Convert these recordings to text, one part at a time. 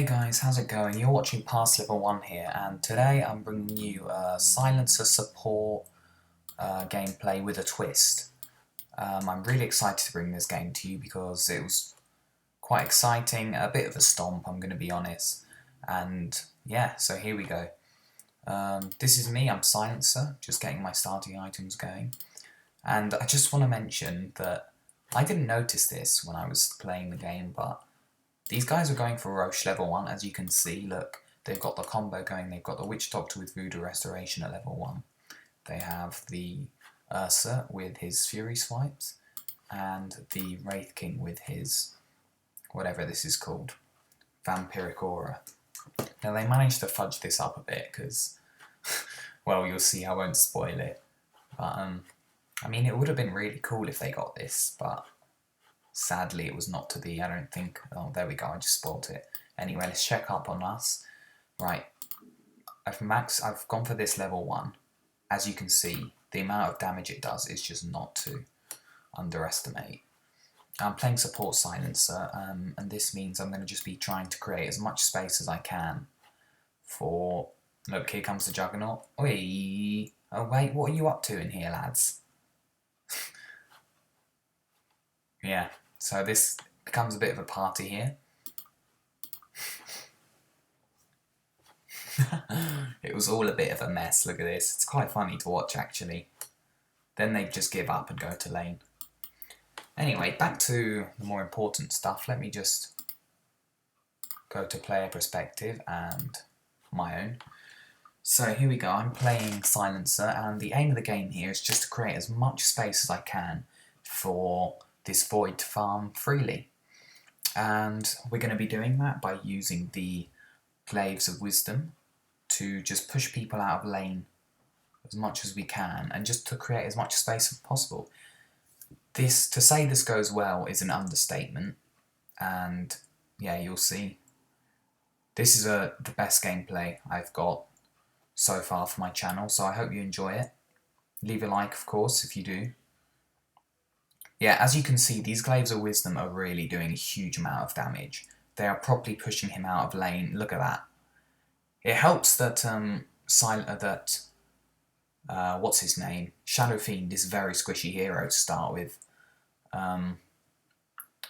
Hey guys, how's it going? You're watching Past Level 1 here, and today I'm bringing you a Silencer support gameplay with a twist. I'm really excited to bring this game to you because it was quite exciting, a bit of a stomp, I'm going to be honest. And yeah, so here we go. This is me, I'm Silencer, just getting my starting items going. And I just want to mention that I didn't notice this when I was playing the game, but these guys are going for Roche level 1, as you can see. Look, they've got the combo going, they've got the Witch Doctor with Voodoo Restoration at level 1. They have the Ursa with his Fury Swipes, and the Wraith King with his, whatever this is called, Vampiric Aura. Now they managed to fudge this up a bit, because, well, you'll see, I won't spoil it. But, I mean, it would have been really cool if they got this, but sadly, it was not to be, I don't think. Oh, there we go, I just spoiled it. Anyway, let's check up on us. Right, I've gone for this level 1. As you can see, the amount of damage it does is just not to underestimate. I'm playing support Silencer, and this means I'm going to just be trying to create as much space as I can for... Look, here comes the Juggernaut. Oi! Oh wait, what are you up to in here, lads? Yeah, so this becomes a bit of a party here. It was all a bit of a mess, look at this. It's quite funny to watch, actually. Then they just give up and go to lane. Anyway, back to the more important stuff. Let me just go to player perspective and my own. So here we go, I'm playing Silencer, and the aim of the game here is just to create as much space as I can for this void to farm freely. And we're going to be doing that by using the Glaives of Wisdom to just push people out of lane as much as we can, and just to create as much space as possible. To say this goes well is an understatement, and yeah, you'll see. This is the best gameplay I've got so far for my channel, so I hope you enjoy it. Leave a like, of course, if you do. Yeah, as you can see, these Glaives of Wisdom are really doing a huge amount of damage. They are properly pushing him out of lane. Look at that. It helps that what's his name? Shadow Fiend is a very squishy hero to start with.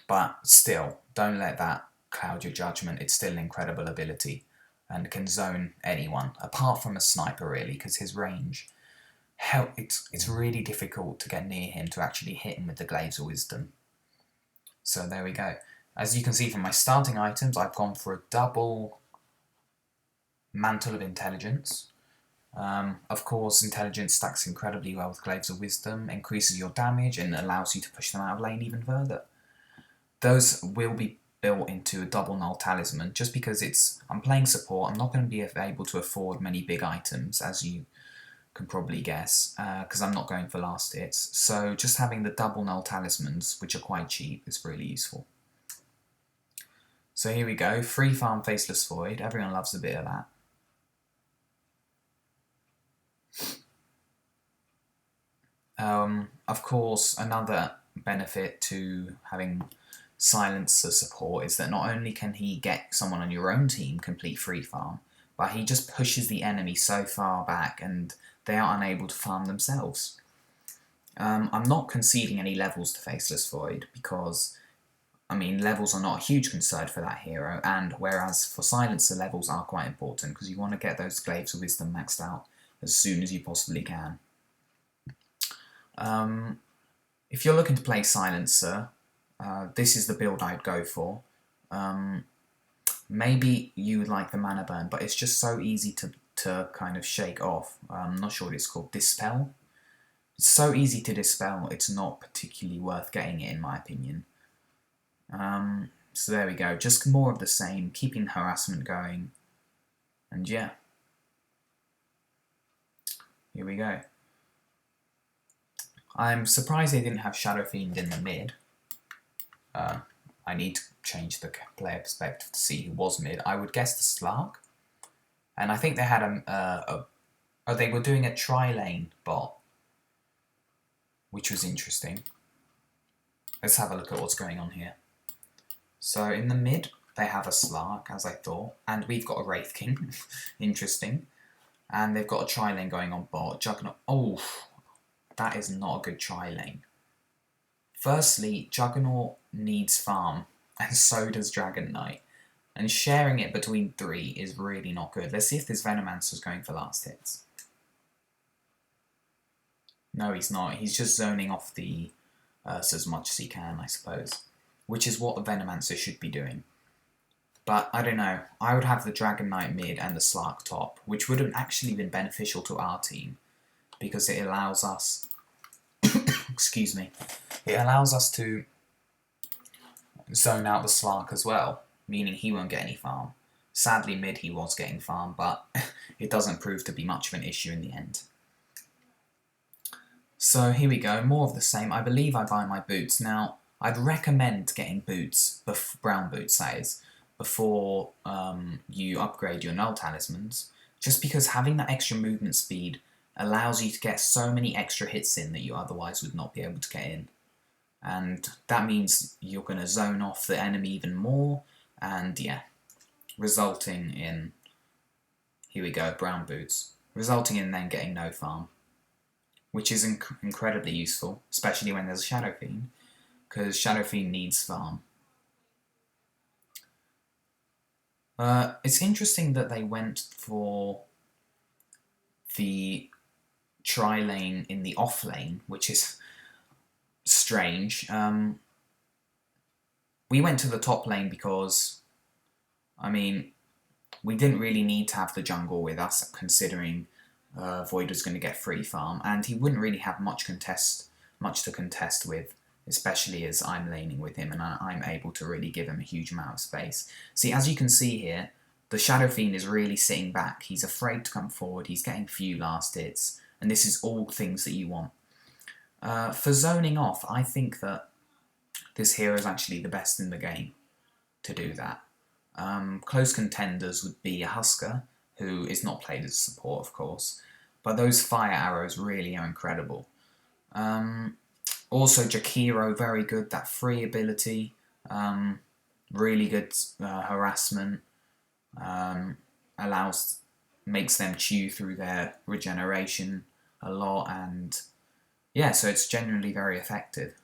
But still, don't let that cloud your judgment. It's still an incredible ability and can zone anyone, apart from a sniper really, because his range... it's really difficult to get near him to actually hit him with the Glaives of Wisdom. So there we go. As you can see from my starting items, I've gone for a double Mantle of Intelligence. Of course, Intelligence stacks incredibly well with Glaives of Wisdom, increases your damage and allows you to push them out of lane even further. Those will be built into a double null talisman, just because I'm playing support. I'm not going to be able to afford many big items, as you can probably guess, because I'm not going for last hits. So just having the double null talismans, which are quite cheap, is really useful. So here we go, free farm Faceless Void. Everyone loves a bit of that. Of course, another benefit to having Silencer support is that not only can he get someone on your own team complete free farm, but he just pushes the enemy so far back and they are unable to farm themselves. I'm not conceding any levels to Faceless Void because, I mean, levels are not a huge concern for that hero, and whereas for Silencer, levels are quite important because you want to get those Glaives of Wisdom maxed out as soon as you possibly can. If you're looking to play Silencer, this is the build I'd go for. Maybe you would like the Mana Burn, but it's just so easy to kind of shake off. I'm not sure what it's called. Dispel? It's so easy to dispel, it's not particularly worth getting it in my opinion. So there we go. Just more of the same, keeping harassment going. And yeah. Here we go. I'm surprised they didn't have Shadow Fiend in the mid. I need to change the player perspective to see who was mid. I would guess the Slark. And I think they had they were doing a tri-lane bot, which was interesting. Let's have a look at what's going on here. So in the mid, they have a Slark, as I thought, and we've got a Wraith King. Interesting. And they've got a tri-lane going on bot. Juggernaut. Oh, that is not a good tri-lane. Firstly, Juggernaut needs farm, and so does Dragon Knight. And sharing it between 3 is really not good. Let's see if this Venomancer's going for last hits. No, he's not. He's just zoning off the Ursa as much as he can, I suppose. Which is what the Venomancer should be doing. But, I don't know. I would have the Dragon Knight mid and the Slark top, which would have actually been beneficial to our team. Because it allows us... excuse me. It allows us to zone out the Slark as well, meaning he won't get any farm. Sadly, mid he was getting farm, but it doesn't prove to be much of an issue in the end. So here we go, more of the same. I believe I buy my boots. Now, I'd recommend getting boots, brown boots that is, before you upgrade your null talismans, just because having that extra movement speed allows you to get so many extra hits in that you otherwise would not be able to get in. And that means you're going to zone off the enemy even more, and yeah, resulting in, here we go, brown boots, resulting in then getting no farm, which is incredibly useful, especially when there's a Shadow Fiend, because Shadow Fiend needs farm. It's interesting that they went for the tri-lane in the off-lane, which is strange. We went to the top lane because, I mean, we didn't really need to have the jungle with us, considering Void was going to get free farm, and he wouldn't really have much to contest with, especially as I'm laning with him and I'm able to really give him a huge amount of space. See, as you can see here, the Shadow Fiend is really sitting back. He's afraid to come forward, he's getting few last hits, and this is all things that you want. For zoning off, I think that this hero is actually the best in the game to do that. Close contenders would be a Husker, who is not played as support, of course, but those fire arrows really are incredible. Also, Jakiro, very good, that free ability, really good harassment, makes them chew through their regeneration a lot, and yeah, so it's genuinely very effective.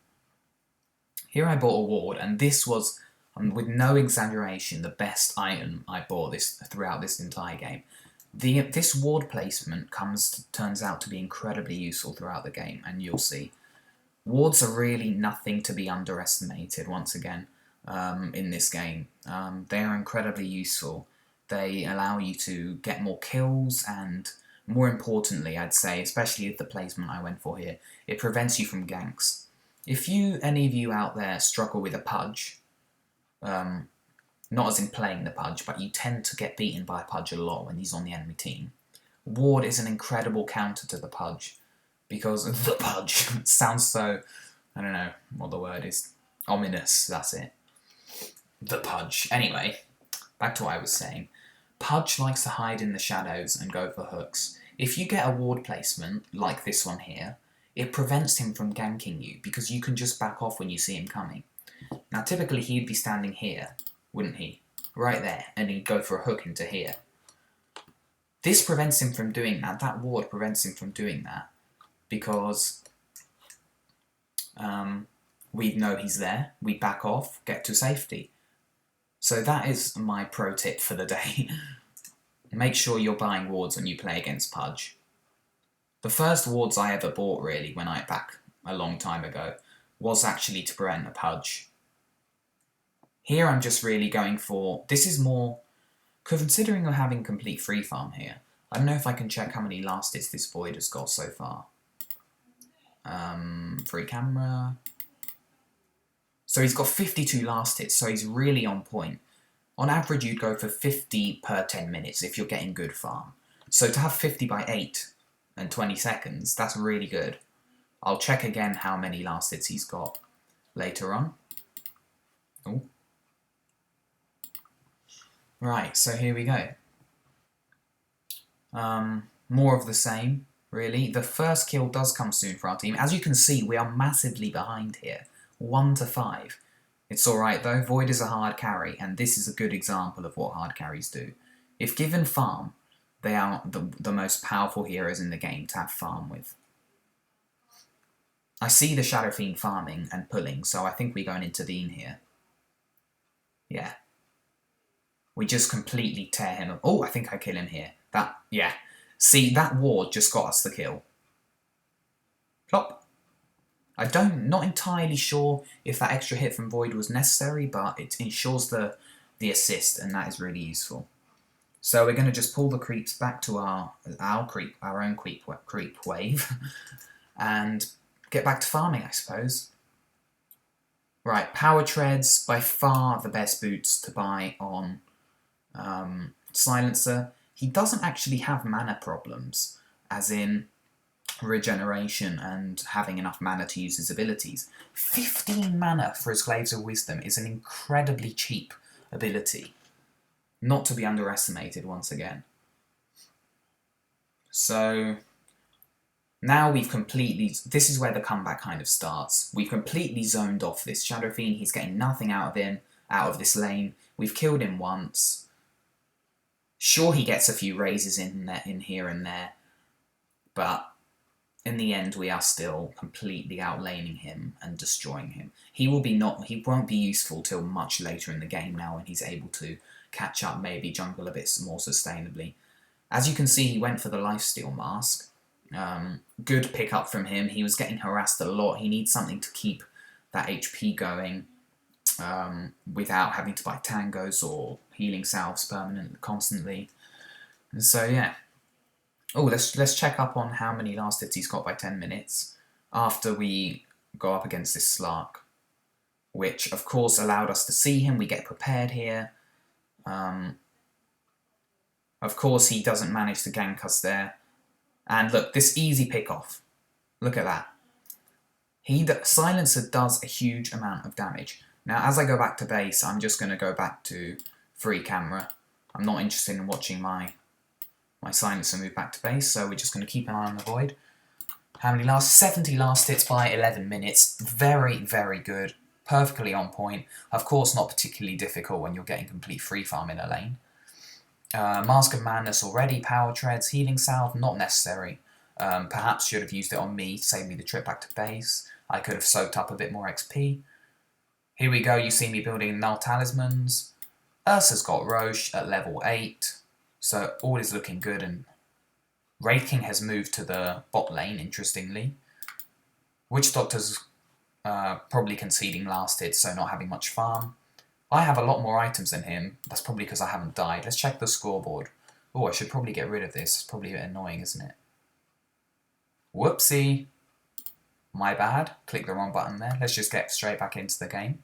Here I bought a ward, and this was, with no exaggeration, the best item I bought throughout this entire game. This ward placement turns out to be incredibly useful throughout the game, and you'll see. Wards are really nothing to be underestimated, once again, in this game. They are incredibly useful. They allow you to get more kills, and more importantly, I'd say, especially with the placement I went for here, it prevents you from ganks. If any of you out there struggle with a Pudge, not as in playing the Pudge, but you tend to get beaten by a Pudge a lot when he's on the enemy team, Ward is an incredible counter to the Pudge, because the Pudge sounds so, I don't know what the word is, ominous, that's it. The Pudge. Anyway, back to what I was saying. Pudge likes to hide in the shadows and go for hooks. If you get a ward placement, like this one here, it prevents him from ganking you, because you can just back off when you see him coming. Now typically he'd be standing here, wouldn't he? Right there, and he'd go for a hook into here. This prevents him from doing that, that ward prevents him from doing that, because we know he's there, we back off, get to safety. So that is my pro tip for the day. Make sure you're buying wards when you play against Pudge. The first wards I ever bought, really, when I back a long time ago, was actually to prevent a Pudge. Here I'm just really going for, this is more, considering we're having complete free farm here, I don't know if I can check how many last hits this Void has got so far. Free camera. So he's got 52 last hits, so he's really on point. On average, you'd go for 50 per 10 minutes if you're getting good farm. So to have 50 by 8 and 20 seconds, that's really good. I'll check again how many last hits he's got later on. Ooh. Right, so here we go. More of the same, really. The first kill does come soon for our team. As you can see, we are massively behind here. 1 to 5. It's alright though, Void is a hard carry, and this is a good example of what hard carries do. If given farm, they are the most powerful heroes in the game to have farm with. I see the Shadow Fiend farming and pulling, so I think we're going into Dean here. Yeah. We just completely tear him up. Oh, I think I kill him here. Yeah. See, that ward just got us the kill. Plop. Not entirely sure if that extra hit from Void was necessary, but it ensures the assist, and that is really useful. So we're going to just pull the creeps back to our own creep wave, and get back to farming, I suppose. Right, Power Treads, by far the best boots to buy on Silencer. He doesn't actually have mana problems, as in regeneration and having enough mana to use his abilities. 15 mana for his Glaives of Wisdom is an incredibly cheap ability, not to be underestimated once again. So now we've completely, this is where the comeback kind of starts. We've completely zoned off this Shadow Fiend. He's getting nothing out of him, out of this lane. We've killed him once. Sure, he gets a few raises in here and there, but in the end, we are still completely outlaning him and destroying him. He won't be useful till much later in the game now, when he's able to catch up, maybe jungle a bit more sustainably. As you can see, he went for the Lifesteal Mask. Good pickup from him. He was getting harassed a lot. He needs something to keep that HP going without having to buy tangos or healing salves constantly. And so yeah. Oh, let's check up on how many last hits he's got by 10 minutes after we go up against this Slark, which of course allowed us to see him. We get prepared here. Of course, he doesn't manage to gank us there. And look, this easy pick-off. Look at that. Silencer does a huge amount of damage. Now, as I go back to base, I'm just going to go back to free camera. I'm not interested in watching my Silencer move back to base, so we're just going to keep an eye on the Void. How many 70 last hits by 11 minutes. Very, very good. Perfectly on point. Of course, not particularly difficult when you're getting complete free farm in a lane. Mask of Madness already. Power Treads. Healing Salve, not necessary. Perhaps should have used it on me to save me the trip back to base. I could have soaked up a bit more XP. Here we go, you see me building Null Talismans. Ursa's got Roche at level 8. So all is looking good, and Wraith King has moved to the bot lane, interestingly. Witch Doctor's probably conceding last hit, so not having much farm. I have a lot more items than him. That's probably because I haven't died. Let's check the scoreboard. Oh, I should probably get rid of this. It's probably a bit annoying, isn't it? Whoopsie. My bad. Click the wrong button there. Let's just get straight back into the game.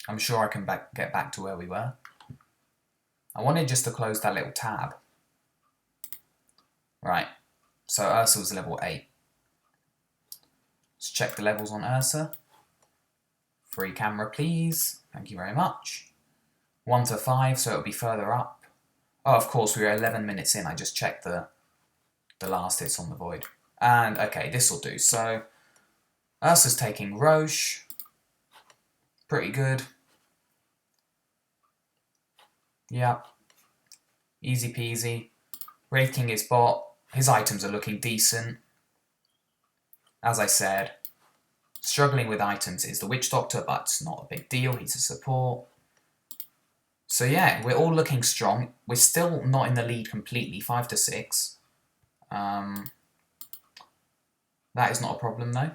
I'm sure I can get back to where we were. I wanted just to close that little tab. Right. So Ursa was level 8. Let's check the levels on Ursa. Free camera, please. Thank you very much. 1 to 5, so it'll be further up. Oh, of course, we were 11 minutes in. I just checked the last hits on the Void. And, okay, this will do. So, Ursa's taking Roche. Pretty good. Yep. Easy peasy. Wraith King is bot. His items are looking decent. As I said, struggling with items is the Witch Doctor, but it's not a big deal. He's a support. So yeah, we're all looking strong. We're still not in the lead completely, 5 to 6. That is not a problem though.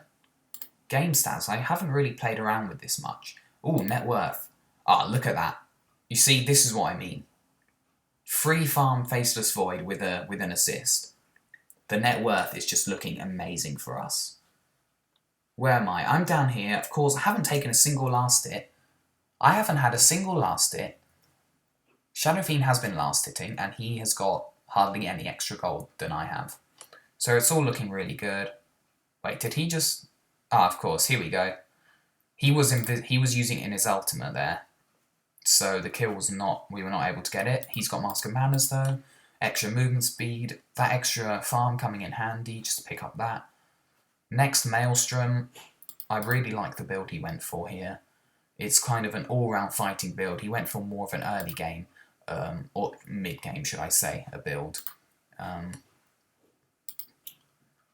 Game stats, I haven't really played around with this much. Ooh, net worth. Ah, look at that. You see, this is what I mean. Free farm Faceless Void with an assist. The net worth is just looking amazing for us. Where am I? I'm down here. Of course, I haven't taken a single last hit. I haven't had a single last hit. Shadow Fiend has been last hitting, and he has got hardly any extra gold than I have. So it's all looking really good. Wait, did he just... Ah, of course, here we go. He was using it in his ultimate there. So the kill was not... We were not able to get it. He's got Mask of Madness though. Extra movement speed. That extra farm coming in handy, just to pick up that. Next, Maelstrom. I really like the build he went for here. It's kind of an all-round fighting build. He went for more of an early game, or mid-game, should I say, a build.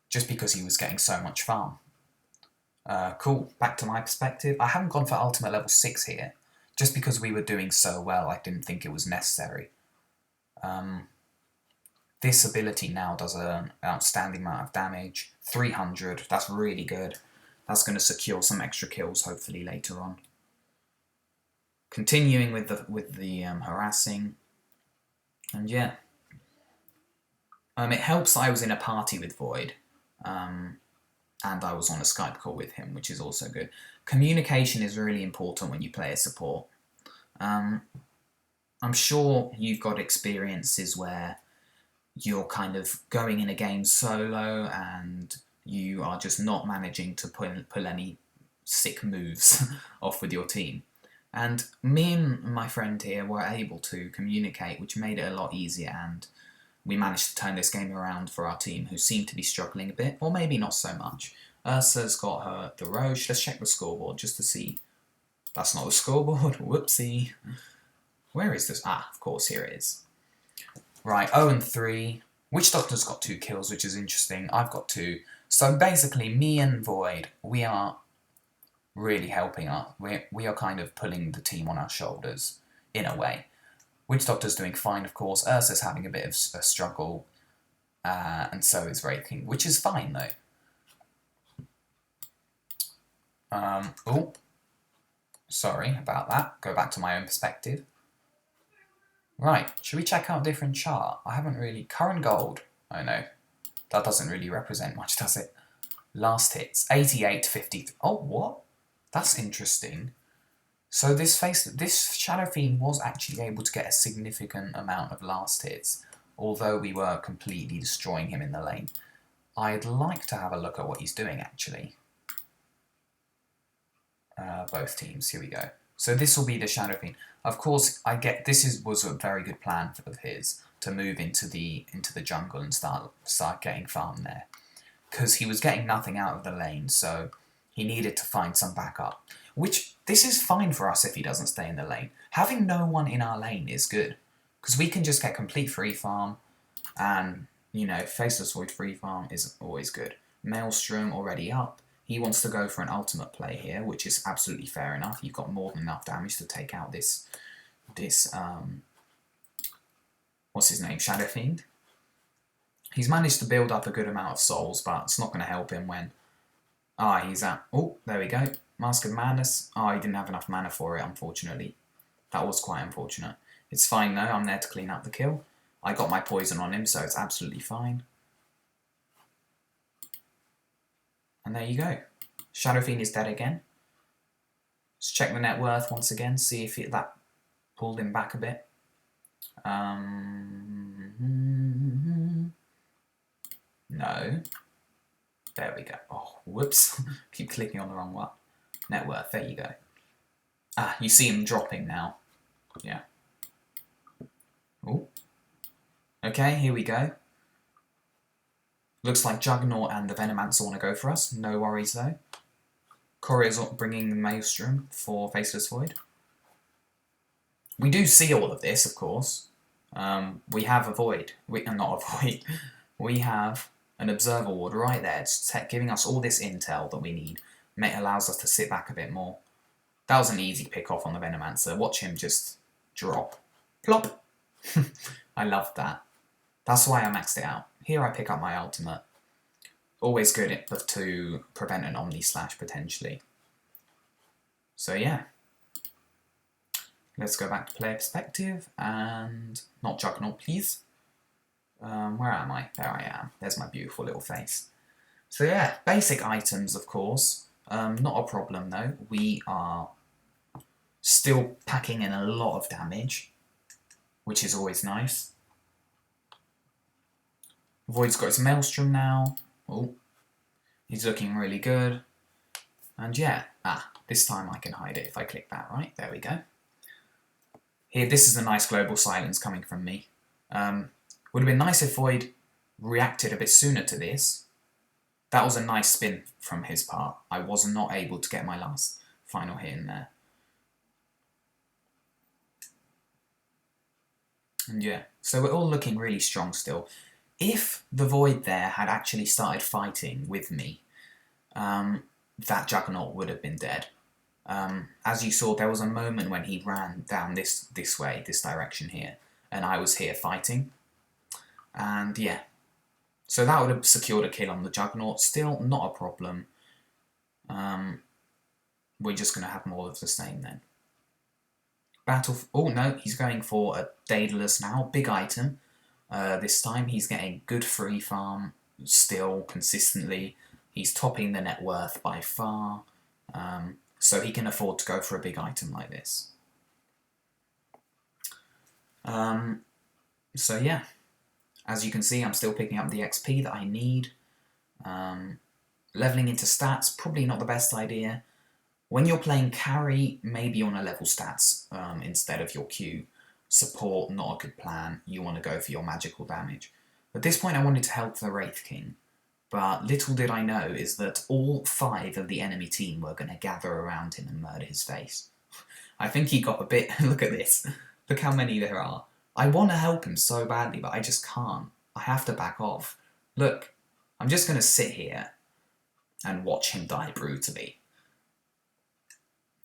Just because he was getting so much farm. Cool, back to my perspective. I haven't gone for ultimate level 6 here, just because we were doing so well. I didn't think it was necessary. This ability now does an outstanding amount of damage, 300, that's really good. That's going to secure some extra kills hopefully later on. Continuing with the harassing, and yeah. It helps that I was in a party with Void, and I was on a Skype call with him, which is also good. Communication is really important when you play a support. I'm sure you've got experiences where you're kind of going in a game solo and you are just not managing to pull any sick moves off with your team. And me and my friend here were able to communicate, which made it a lot easier, and we managed to turn this game around for our team, who seemed to be struggling a bit, or maybe not so much. Ursa's got her the Roche. Let's check the scoreboard just to see. That's not the scoreboard. Whoopsie. Where is this? Ah, of course, here it is. Right, 0-3. Witch Doctor's got 2 kills, which is interesting. I've got 2. So basically, me and Void, we are really helping us. We are kind of pulling the team on our shoulders, in a way. Witch Doctor's doing fine, of course. Ursa's having a bit of a struggle, and so is Wraith King, which is fine, though. Oh, sorry about that. Go back to my own perspective. Right, should we check out a different chart? I haven't really... Current gold. Oh no, that doesn't really represent much, does it? Last hits, 88, 50... Oh, what? That's interesting. So this Shadow Fiend was actually able to get a significant amount of last hits, although we were completely destroying him in the lane. I'd like to have a look at what he's doing, actually. Both teams, here we go. So this will be the Shadow Fiend. Of course, I get was a very good plan of his to move into the jungle and start getting farm there, because he was getting nothing out of the lane, so he needed to find some backup. Which this is fine for us if he doesn't stay in the lane. Having no one in our lane is good, because we can just get complete free farm, and you know, Faceless Void free farm is always good. Maelstrom already up. He wants to go for an ultimate play here, which is absolutely fair enough. You've got more than enough damage to take out this what's his name, Shadow Fiend. He's managed to build up a good amount of souls, but it's not going to help him when... he's at... Oh, there we go. Mask of Madness. He didn't have enough mana for it, unfortunately. That was quite unfortunate. It's fine, though. I'm there to clean up the kill. I got my poison on him, so it's absolutely fine. And there you go. Shadow Fiend is dead again. Let's check the net worth once again, see if that pulled him back a bit. No. There we go. Oh, whoops. Keep clicking on the wrong one. Net worth, there you go. You see him dropping now. Yeah. Oh. Okay, here we go. Looks like Juggernaut and the Venomancer want to go for us. No worries, though. Courier's bringing the Maelstrom for Faceless Void. We do see all of this, of course. We have a Void. Not a Void. We have an Observer Ward right there. It's giving us all this intel that we need. It allows us to sit back a bit more. That was an easy pick-off on the Venomancer. Watch him just drop. Plop! I loved that. That's why I maxed it out. Here I pick up my ultimate. Always good to prevent an Omni Slash, potentially. So yeah. Let's go back to player perspective, and... Not Juggernaut, please. Where am I? There I am. There's my beautiful little face. So yeah, basic items, of course. Not a problem, though. We are still packing in a lot of damage, which is always nice. Void's got his Maelstrom now. Oh, he's looking really good. And yeah, this time I can hide it if I click that, right? There we go. Here, this is a nice global silence coming from me. Would have been nice if Void reacted a bit sooner to this. That was a nice spin from his part. I was not able to get my last final hit in there. And yeah, so we're all looking really strong still. If the Void there had actually started fighting with me, that Juggernaut would have been dead. As you saw, there was a moment when he ran down this way, this direction here, and I was here fighting. And yeah, so that would have secured a kill on the Juggernaut. Still not a problem. We're just going to have more of the same then. Oh no, he's going for a Daedalus now, big item. This time he's getting good free farm still consistently. He's topping the net worth by far, so he can afford to go for a big item like this. So yeah, as you can see, I'm still picking up the XP that I need. Leveling into stats, probably not the best idea. When you're playing carry, maybe you want to level stats instead of your Q. Support, not a good plan. You want to go for your magical damage. At this point I wanted to help the Wraith King, but little did I know is that all 5 of the enemy team were going to gather around him and murder his face. I think he got a bit... Look at this. Look how many there are. I want to help him so badly, but I just can't. I have to back off. Look, I'm just going to sit here and watch him die brutally.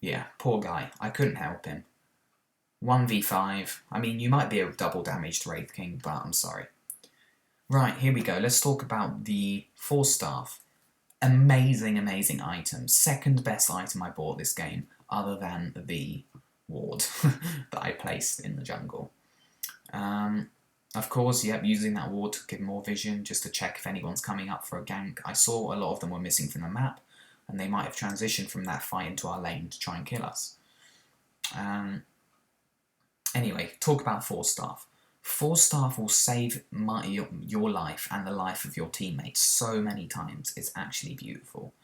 Yeah, poor guy. I couldn't help him. 1v5. I mean, you might be a double damaged Wraith King, but I'm sorry. Right, here we go. Let's talk about the Force Staff. Amazing, amazing item. Second best item I bought this game, other than the ward that I placed in the jungle. Of course, yep, using that ward to give more vision, just to check if anyone's coming up for a gank. I saw a lot of them were missing from the map, and they might have transitioned from that fight into our lane to try and kill us. Anyway, talk about Force Staff. Force Staff will save your life and the life of your teammates so many times. It's actually beautiful.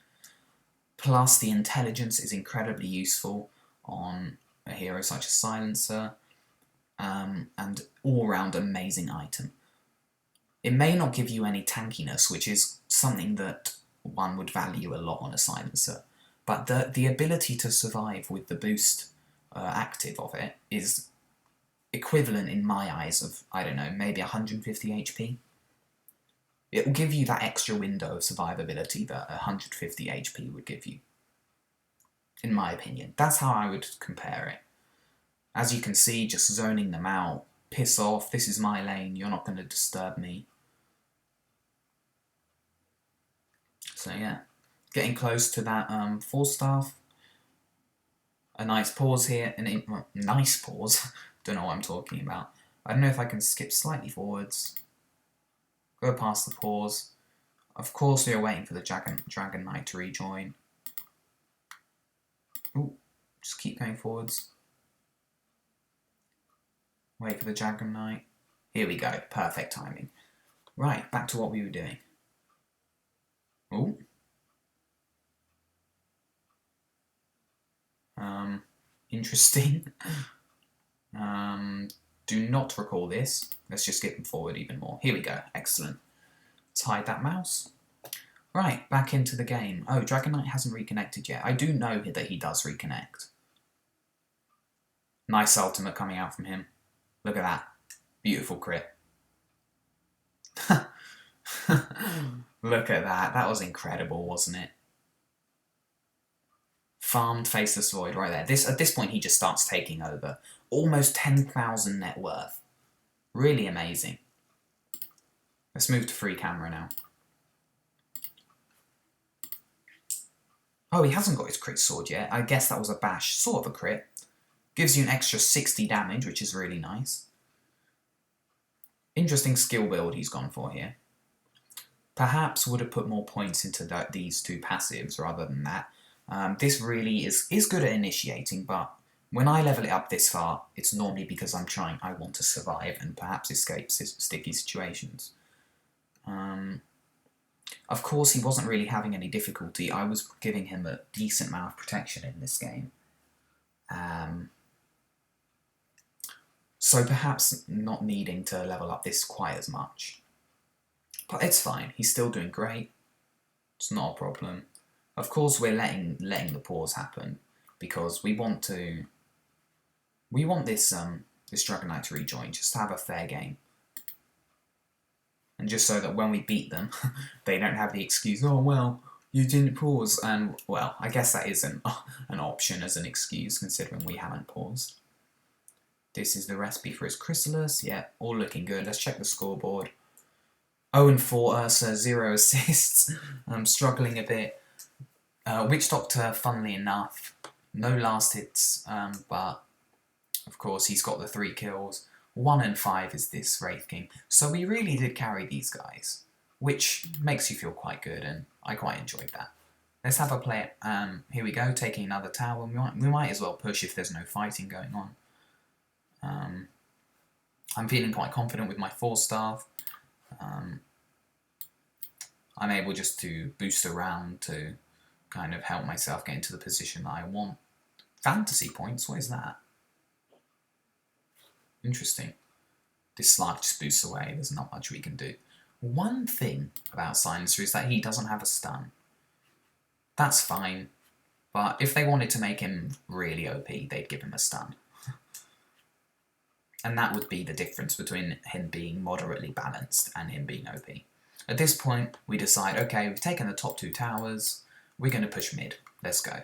Plus, the intelligence is incredibly useful on a hero such as Silencer, and all-round amazing item. It may not give you any tankiness, which is something that one would value a lot on a Silencer, but the ability to survive with the boost active of it is equivalent in my eyes of, I don't know, maybe 150 HP. It will give you that extra window of survivability that 150 HP would give you, in my opinion. That's how I would compare it. As you can see, just zoning them out. Piss off, this is my lane, you're not going to disturb me. So yeah, getting close to that Force Staff. A nice pause here, nice pause. Don't know what I'm talking about. I don't know if I can skip slightly forwards. Go past the pause. Of course we are waiting for the Dragon Knight to rejoin. Ooh, just keep going forwards. Wait for the Dragon Knight. Here we go, perfect timing. Right, back to what we were doing. Ooh. Interesting. Do not recall this. Let's just skip them forward even more. Here we go. Excellent. Let's hide that mouse. Right, back into the game. Oh, Dragon Knight hasn't reconnected yet. I do know that he does reconnect. Nice ultimate coming out from him. Look at that. Beautiful crit. Look at that. That was incredible, wasn't it? Farmed Faceless Void right there. At this point, he just starts taking over. Almost 10,000 net worth. Really amazing. Let's move to free camera now. Oh, he hasn't got his crit sword yet. I guess that was a bash. Sort of a crit. Gives you an extra 60 damage, which is really nice. Interesting skill build he's gone for here. Perhaps would have put more points into these two passives rather than that. This really is good at initiating, but when I level it up this far, it's normally because I want to survive and perhaps escape sticky situations. Of course, he wasn't really having any difficulty. I was giving him a decent amount of protection in this game. So perhaps not needing to level up this quite as much. But it's fine, he's still doing great. It's not a problem. Of course, we're letting the pause happen because we want this this Dragon Knight to rejoin, just to have a fair game, and just so that when we beat them, they don't have the excuse, oh well, you didn't pause, and well, I guess that is an option as an excuse considering we haven't paused. This is the recipe for his Chrysalis. Yeah, all looking good. Let's check the scoreboard. 0-4 Ursa, 0 assists. I'm struggling a bit. Witch Doctor, funnily enough, no last hits, but of course he's got the 3 kills. 1 and 5 is this Wraith King. So we really did carry these guys, which makes you feel quite good, and I quite enjoyed that. Let's have a play. Here we go, taking another tower. We might as well push if there's no fighting going on. I'm feeling quite confident with my 4-star. I'm able just to boost around to kind of help myself get into the position that I want. Fantasy points, what is that? Interesting. This slug just boosts away, there's not much we can do. One thing about Silencer is that he doesn't have a stun. That's fine, but if they wanted to make him really OP, they'd give him a stun. And that would be the difference between him being moderately balanced and him being OP. At this point, we decide, okay, we've taken the top 2 towers, we're going to push mid, let's go.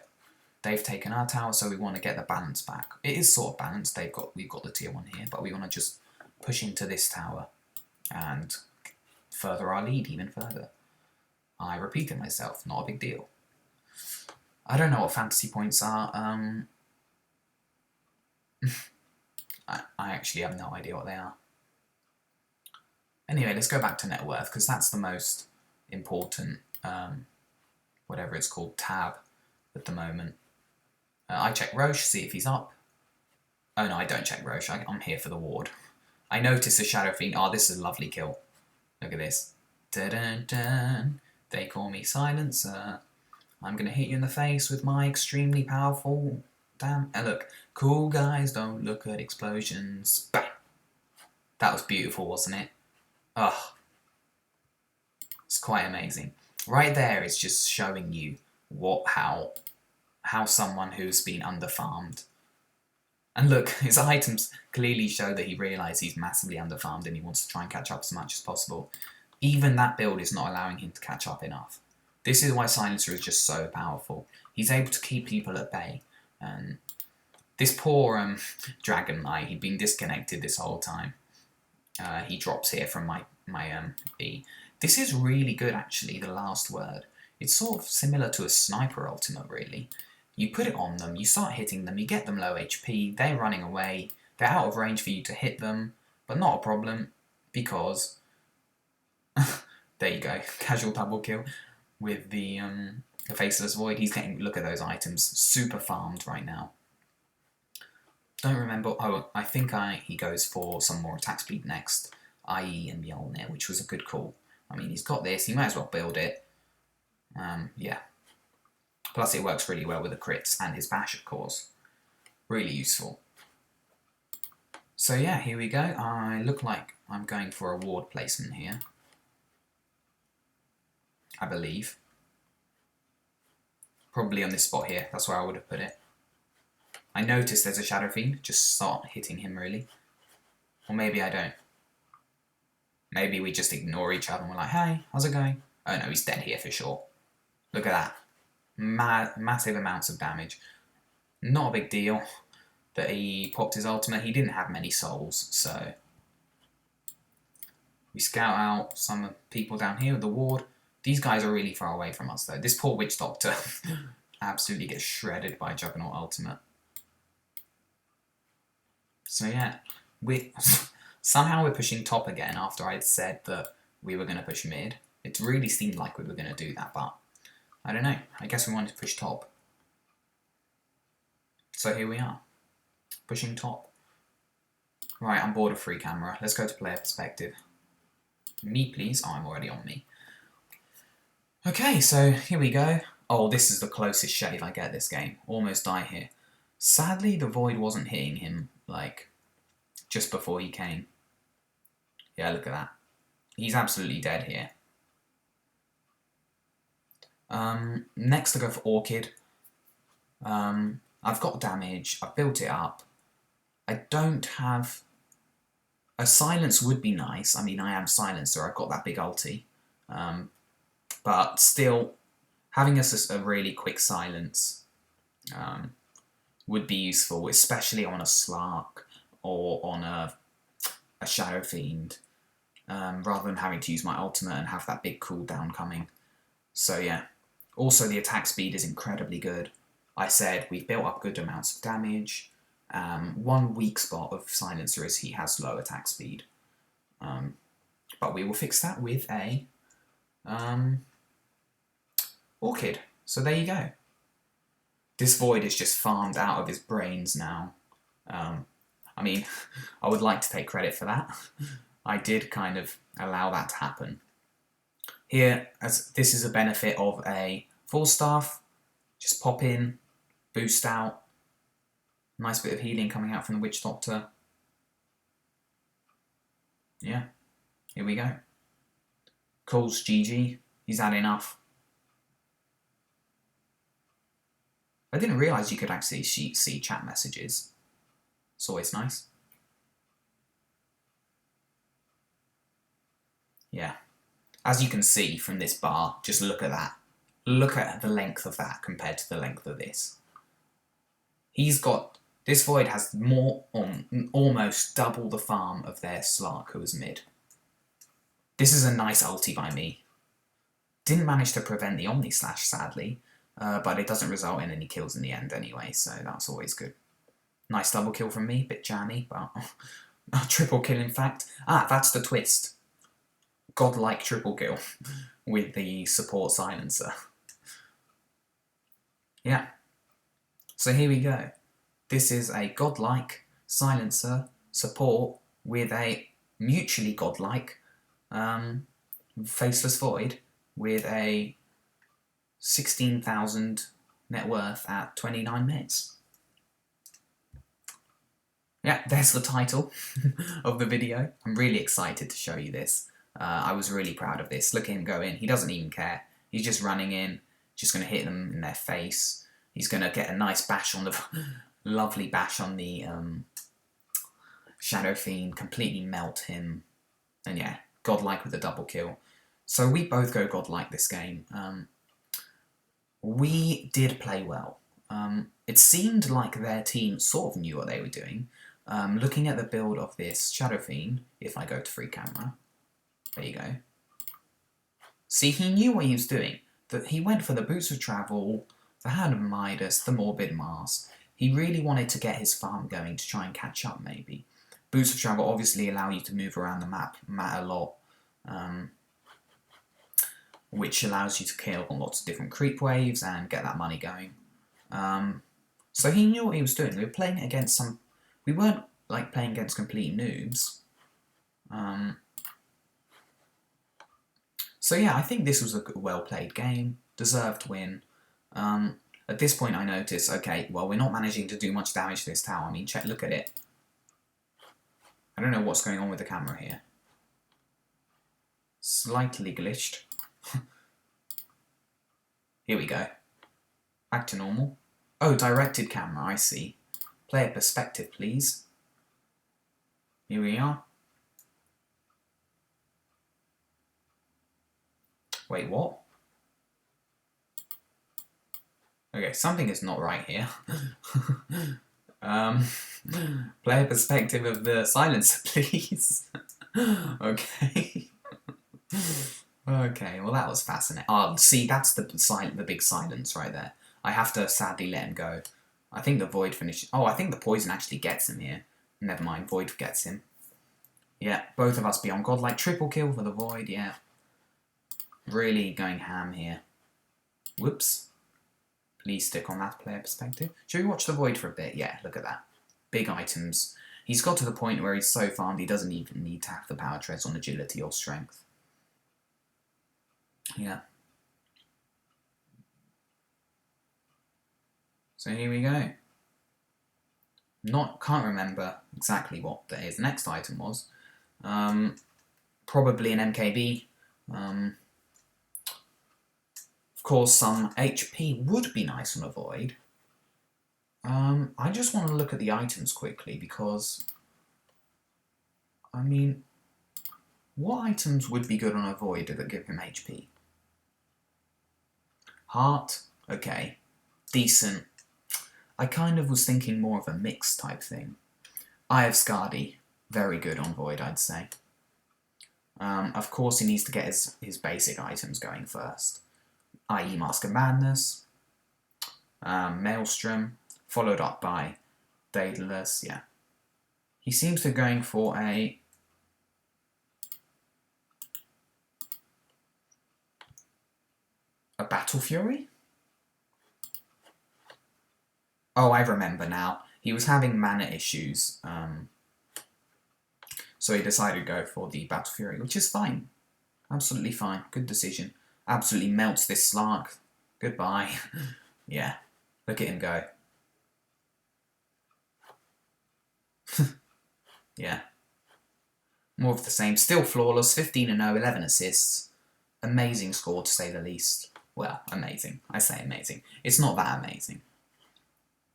They've taken our tower, so we want to get the balance back. It is sort of balanced, we've got the tier 1 here, but we want to just push into this tower and further our lead even further. I repeated myself, not a big deal. I don't know what fantasy points are. I actually have no idea what they are. Anyway, let's go back to net worth, because that's the most important, whatever it's called, tab at the moment. I check Roche, see if he's up. Oh no, I don't check Roche, I'm here for the ward. I notice the Shadow Fiend. Oh, this is a lovely kill. Look at this. Dun -dun -dun. They call me Silencer. I'm going to hit you in the face with my extremely powerful... Damn. And look, cool guys don't look at explosions. Bang! That was beautiful, wasn't it? Ugh. It's quite amazing. Right there is just showing you how someone who's been underfarmed. And look, his items clearly show that he realised he's massively underfarmed and he wants to try and catch up as much as possible. Even that build is not allowing him to catch up enough. This is why Silencer is just so powerful. He's able to keep people at bay. And this poor Dragon Knight, he'd been disconnected this whole time. He drops here from my E. This is really good, actually, the last word. It's sort of similar to a sniper ultimate, really. You put it on them, you start hitting them, you get them low HP, they're running away, they're out of range for you to hit them, but not a problem, because... there you go, casual double kill with the Faceless Void. He's getting, look at those items, super farmed right now. Don't remember, oh, I think he goes for some more attack speed next, IE and Mjolnir, which was a good call. I mean, he's got this, he might as well build it. Yeah. Plus it works really well with the crits and his bash, of course. Really useful. So yeah, here we go. I look like I'm going for a ward placement here. I believe. Probably on this spot here, that's where I would have put it. I noticed there's a Shadow Fiend, just start hitting him really. Or maybe I don't. Maybe we just ignore each other and we're like, hey, how's it going? Oh no, he's dead here for sure. Look at that. Massive amounts of damage. Not a big deal that he popped his ultimate. He didn't have many souls, so... We scout out some people down here with the ward. These guys are really far away from us though. This poor Witch Doctor absolutely gets shredded by Juggernaut ultimate. So yeah, somehow we're pushing top again after I'd said that we were going to push mid. It really seemed like we were going to do that, but I don't know. I guess we wanted to push top. So here we are, pushing top. Right, I'm bored of free camera. Let's go to player perspective. Me, please. Oh, I'm already on me. Okay, so here we go. Oh, this is the closest shave I get this game. Almost die here. Sadly, the Void wasn't hitting him, like, just before he came. Yeah, look at that. He's absolutely dead here. Next I go for Orchid. I've got damage, I've built it up. I don't have... A silence would be nice. I mean, I am silencer, I've got that big ulti. But still, having a really quick silence would be useful, especially on a Slark or on a Shadow Fiend, rather than having to use my ultimate and have that big cooldown coming. So yeah. Also, the attack speed is incredibly good. I said we've built up good amounts of damage. One weak spot of Silencer is he has low attack speed. But we will fix that with a Orchid. So there you go. This Void is just farmed out of his brains now. I mean, I would like to take credit for that. I did kind of allow that to happen. Here, as this is a benefit of a full staff, just pop in, boost out, nice bit of healing coming out from the Witch Doctor. Yeah, here we go. Cole's GG, he's had enough. I didn't realise you could actually see chat messages. It's always nice. Yeah. As you can see from this bar, just look at that. Look at the length of that compared to the length of this. He's got... This Void has more, almost double the farm of their Slark, who was mid. This is a nice ulti by me. Didn't manage to prevent the Omni Slash, sadly, but it doesn't result in any kills in the end anyway, so that's always good. Nice double kill from me, bit jammy, but a triple kill in fact. Ah, that's the twist. Godlike triple kill with the support silencer. Yeah. So here we go. This is a godlike silencer support with a mutually godlike faceless void with a 16,000 net worth at 29 minutes. Yeah, there's the title of the video. I'm really excited to show you this. I was really proud of this. Look at him go in. He doesn't even care. He's just running in, just going to hit them in their face. He's going to get a nice bash on the... lovely bash on the Shadow Fiend, completely melt him. And yeah, godlike with a double kill. So we both go godlike this game. We did play well. It seemed like their team sort of knew what they were doing. Looking at the build of this Shadow Fiend, if I go to free camera, there you go. See, he knew what he was doing. That he went for the Boots of Travel, the Hand of Midas, the Morbid Mask. He really wanted to get his farm going to try and catch up, maybe. Boots of Travel obviously allow you to move around the map a lot, which allows you to kill on lots of different creep waves and get that money going. So he knew what he was doing. We were playing against some... We weren't like playing against complete noobs. So yeah, I think this was a well-played game. Deserved win. At this point I notice, okay, well we're not managing to do much damage to this tower. I mean, look at it. I don't know what's going on with the camera here. Slightly glitched. Here we go. Back to normal. Oh, directed camera, I see. Player perspective, please. Here we are. Wait, what? Okay, something is not right here. Player perspective of the silencer, please. Okay. Okay, well that was fascinating. Oh, see, that's the big silence right there. I have to sadly let him go. I think the Void finishes... Oh, I think the poison actually gets him here. Never mind, Void gets him. Yeah, both of us beyond godlike. Triple kill for the Void, yeah. Really going ham here. Whoops. Please stick on that player perspective. Should we watch the Void for a bit? Yeah, look at that. Big items. He's got to the point where he's so farmed he doesn't even need to have the power treads on agility or strength. Yeah. So here we go. Can't remember exactly what his next item was. Probably an MKB. Of course, some HP would be nice on a Void. I just want to look at the items quickly because, I mean, what items would be good on a Void that give him HP? Heart, okay. Decent. I kind of was thinking more of a mix type thing. Eye of Skadi, very good on Void, I'd say. Of course, he needs to get his basic items going first, i.e. Mask of Madness, Maelstrom, followed up by Daedalus, yeah. He seems to be going for a Battle Fury? Oh, I remember now. He was having mana issues, so he decided to go for the Battle Fury, which is fine. Absolutely fine. Good decision. Absolutely melts this Slark. Goodbye. Yeah. Look at him go. Yeah. More of the same. Still flawless. 15-0, 11 assists. Amazing score, to say the least. Well, amazing. I say amazing. It's not that amazing.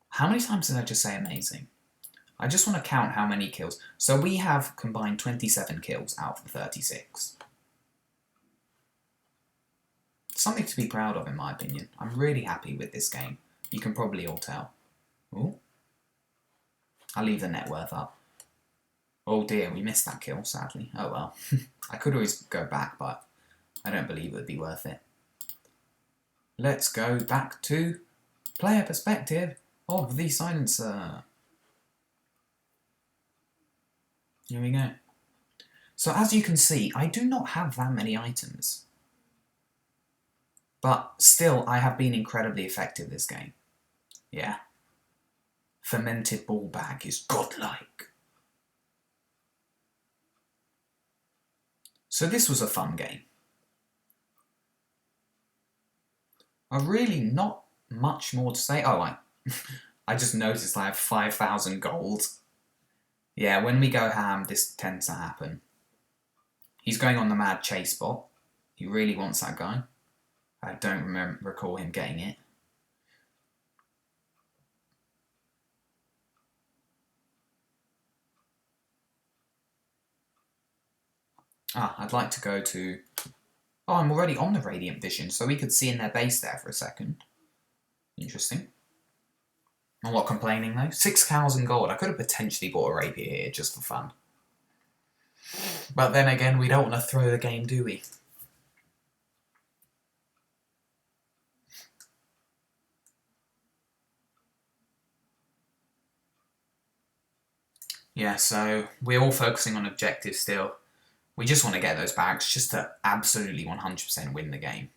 How many times did I just say amazing? I just want to count how many kills. So we have combined 27 kills out of the 36. Something to be proud of, in my opinion. I'm really happy with this game. You can probably all tell. Ooh. I'll leave the net worth up. Oh dear, we missed that kill, sadly. Oh well. I could always go back, but I don't believe it would be worth it. Let's go back to player perspective of the silencer. Here we go. So as you can see, I do not have that many items. But still, I have been incredibly effective this game. Yeah. Fermented ball bag is godlike. So this was a fun game. Really not much more to say. Oh, I just noticed I have 5,000 gold. Yeah, when we go ham, this tends to happen. He's going on the mad chase bot. He really wants that guy. I don't recall him getting it. I'd like to go to... Oh, I'm already on the Radiant Vision, so we could see in their base there for a second. Interesting. I'm not complaining though. 6,000 gold. I could have potentially bought a rapier here just for fun. But then again, we don't want to throw the game, do we? Yeah, so we're all focusing on objectives still. We just want to get those bags just to absolutely 100% win the game.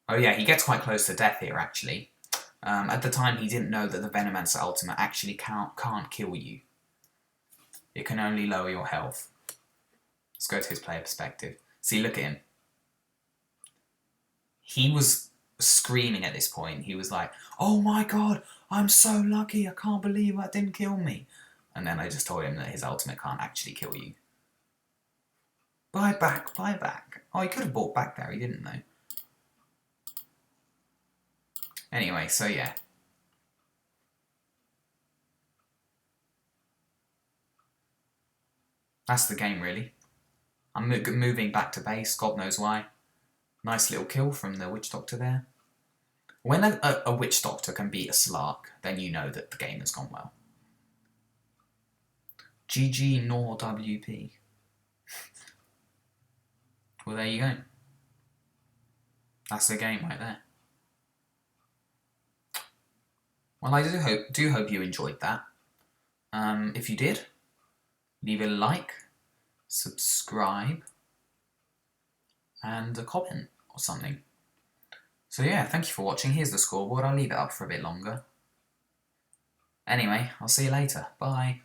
Oh yeah, he gets quite close to death here, actually. At the time, he didn't know that the Venomancer ultimate actually can't kill you. It can only lower your health. Let's go to his player perspective. See, look at him. He was screaming at this point. He was like, oh my god, I'm so lucky, I can't believe that didn't kill me. And then I just told him that his ultimate can't actually kill you. Buy back, buy back. Oh, he could have bought back there, he didn't though. Anyway, so yeah. That's the game, really. I'm moving back to base, God knows why. Nice little kill from the Witch Doctor there. When a Witch Doctor can beat a Slark, then you know that the game has gone well. GG nor WP. Well, there you go. That's the game right there. Well, I do hope you enjoyed that. If you did, leave a like, subscribe, and a comment or something. So yeah, thank you for watching. Here's the scoreboard. I'll leave it up for a bit longer. Anyway, I'll see you later. Bye.